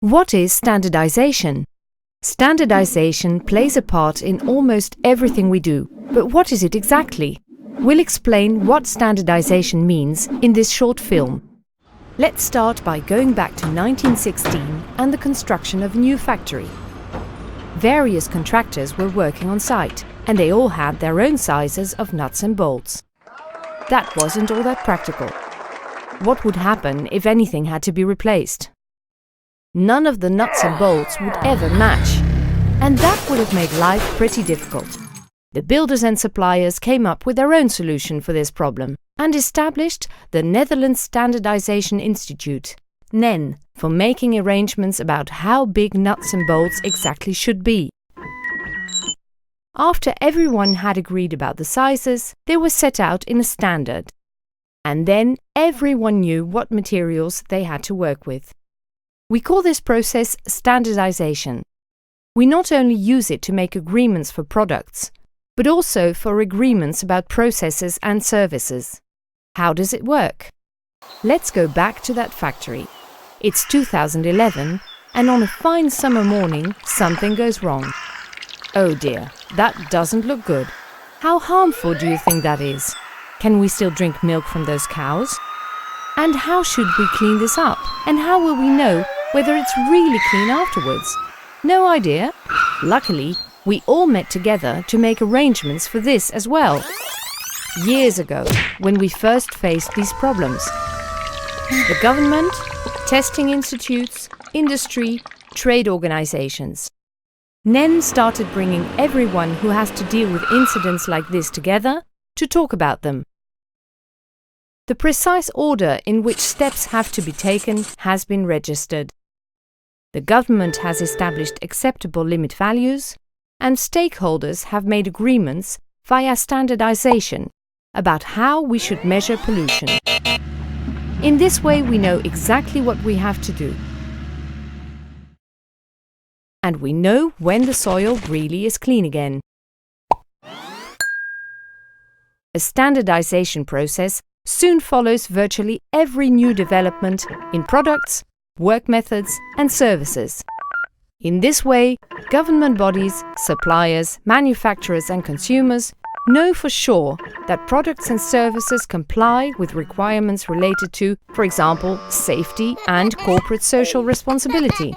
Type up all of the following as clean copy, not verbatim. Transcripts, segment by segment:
What is standardization? Standardization plays a part in almost everything we do, but what is it exactly? We'll explain what standardization means in this short film. Let's start by going back to 1916 and the construction of a new factory. Various contractors were working on site, and they all had their own sizes of nuts and bolts. That wasn't all that practical. What would happen if anything had to be replaced? None of the nuts and bolts would ever match, and that would have made life pretty difficult. The builders and suppliers came up with their own solution for this problem and established the Netherlands Standardization Institute, NEN, for making arrangements about how big nuts and bolts exactly should be. After everyone had agreed about the sizes, they were set out in a standard. And then everyone knew what materials they had to work with. We call this process standardization. We not only use it to make agreements for products, but also for agreements about processes and services. How does it work? Let's go back to that factory. It's 2011, and on a fine summer morning, something goes wrong. Oh dear, that doesn't look good. How harmful do you think that is? Can we still drink milk from those cows? And how should we clean this up? And how will we know whether it's really clean afterwards? No idea. Luckily, we all met together to make arrangements for this as well. Years ago, when we first faced these problems. The government, testing institutes, industry, trade organizations. NEN started bringing everyone who has to deal with incidents like this together to talk about them. The precise order in which steps have to be taken has been registered. The government has established acceptable limit values, and stakeholders have made agreements via standardization about how we should measure pollution. In this way, we know exactly what we have to do. And we know when the soil really is clean again. A standardization process soon follows virtually every new development in products, work methods and services. In this way, government bodies, suppliers, manufacturers and consumers know for sure that products and services comply with requirements related to, for example, safety and corporate social responsibility.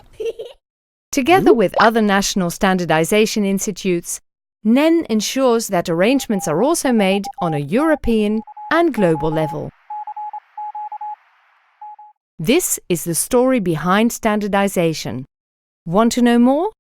Together with other national standardization institutes, NEN ensures that arrangements are also made on a European and global level. This is the story behind standardization. Want to know more?